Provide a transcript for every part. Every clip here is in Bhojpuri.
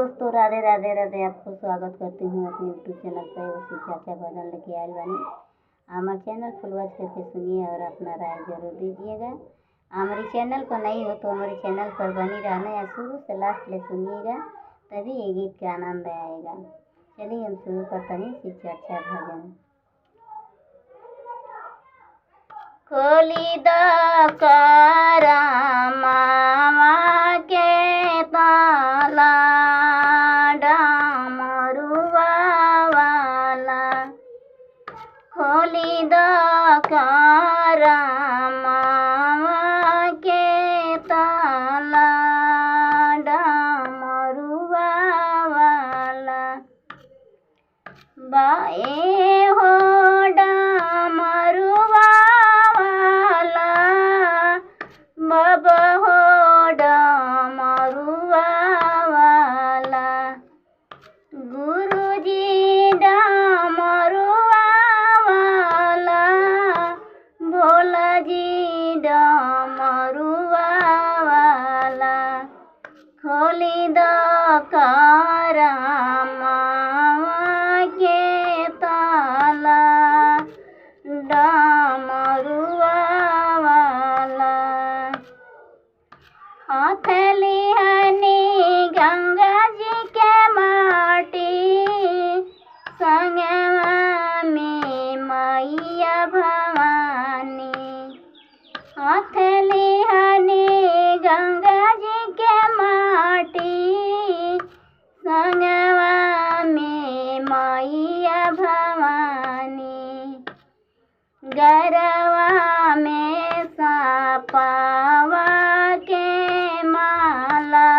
दोस्तों राधे राधे राधे। आपको स्वागत करती हूँ अपने यूट्यूब चैनल पर। उसी चाचा भजन लेके आए बानी। हमारे चैनल फॉलोअर करके सुनिए और अपना राय जरूर दीजिएगा। हमारे चैनल पर नहीं हो तो हमारे चैनल पर बनी रहना या शुरू से लास्ट ले सुनिएगा, तभी ये गीत का आनंद आएगा। चलिए हम शुरू करते हैं इसी चाचा भजन। खोली द करामा के ताला डमरुआ वाला, खोली द करामा के ताला डमरुआ वाला, बाए हो डमरुआ वाला, बाबा हो डमरुआ वाला, गुरुजी डमरुआ वाला, भोला जी डमरुआ वाला, खोली द करामा के ताला डमरुआ वाला, हाथ लिहनी गंगा जी के माटी, संगवा में मैया भवानी, हाथ लिहनी गंगा जी के माटी, संगवा में मैया भवानी, गरवा में सापावा के माला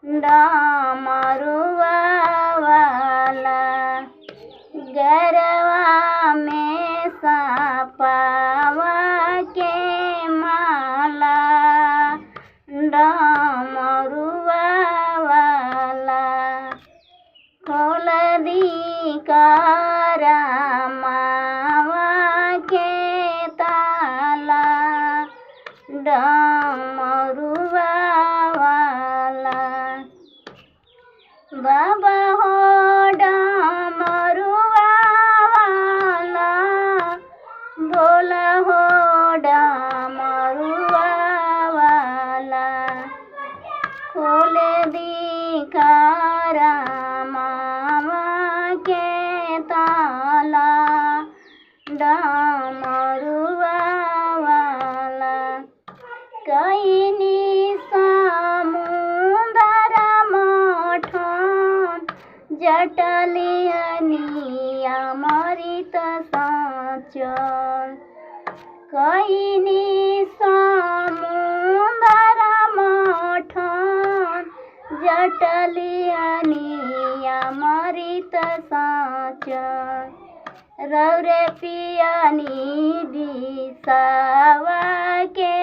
डमरुआ वाला, गरवा में सापावा के माला डमरुआ वाला, खोल दी करामा के ताला डमरुआ वाला, बाबा हो डमरुआ वाला, भोला हो डमरुआ वाला, खोल दी करामा के ताला डमरुआ वाला, कईनी समुंदर मठन, जटलियनी अमृत साचल, कईनी समुंदर मठन, जटलियनी अमृत साचल, रौरे पियानी दिसावा के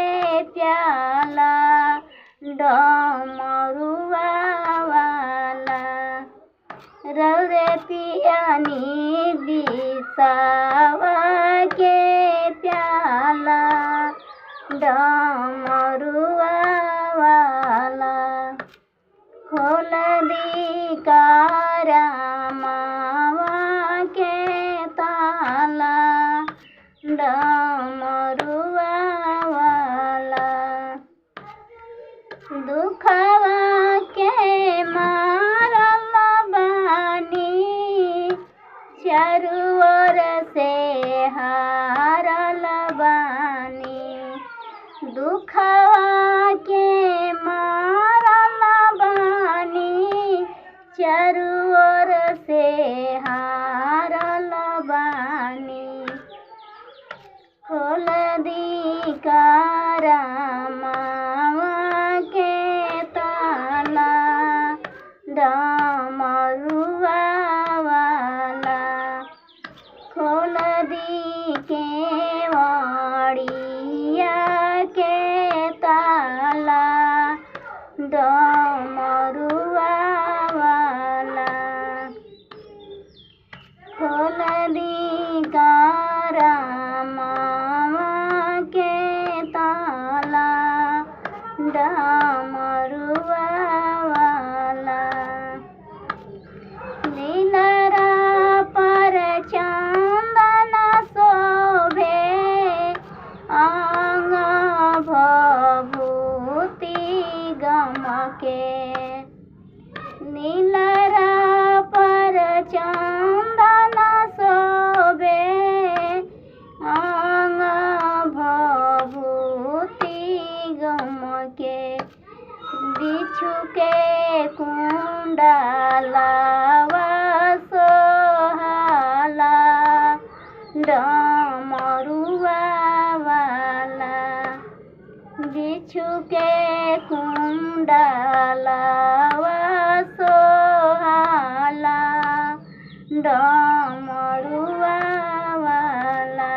प्याला डमरुआ वाला, रौरे पियानी दिसावा के प्याला डमरुआ वाला, खोल दी करामा के ताला डमरुआ वाला, दुखवा के मारल बानी, चारू ओर से हारल बानी, दुखवा के मारल बानी, चारू ओर से हारल बानी, खोल दी करामा के ताला डमरुआ वाला, खोल दी केवड़िया के ताला डमरुआ वाला, खोल दी करामा के ताला डमरुआ वाला। नीलरा पर चंदन शोभे अंग भभूति गमके बिछु के कुंडलवा सोहाला डमरुआ वाला बिछु के कुंडलवा सोहाला डमरुआ वाला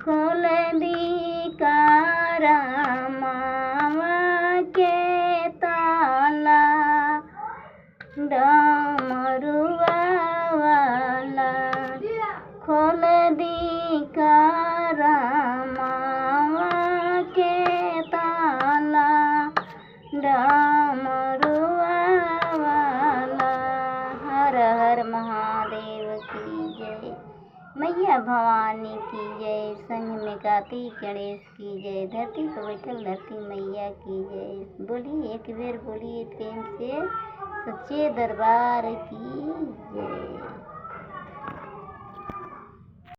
खोल दी करमावा के ताला डमरुआ वाला खोल दी करमावा के ताला डमरुआ वाला। हर हर महादेव की जय, मैया भवानी की जय, संग में कार्तिक गणेश की जय, धरती पर बैठल धरती मैया की जय। बोलिए एक बेर बोलिए प्रेम से सच्चे दरबार की जय।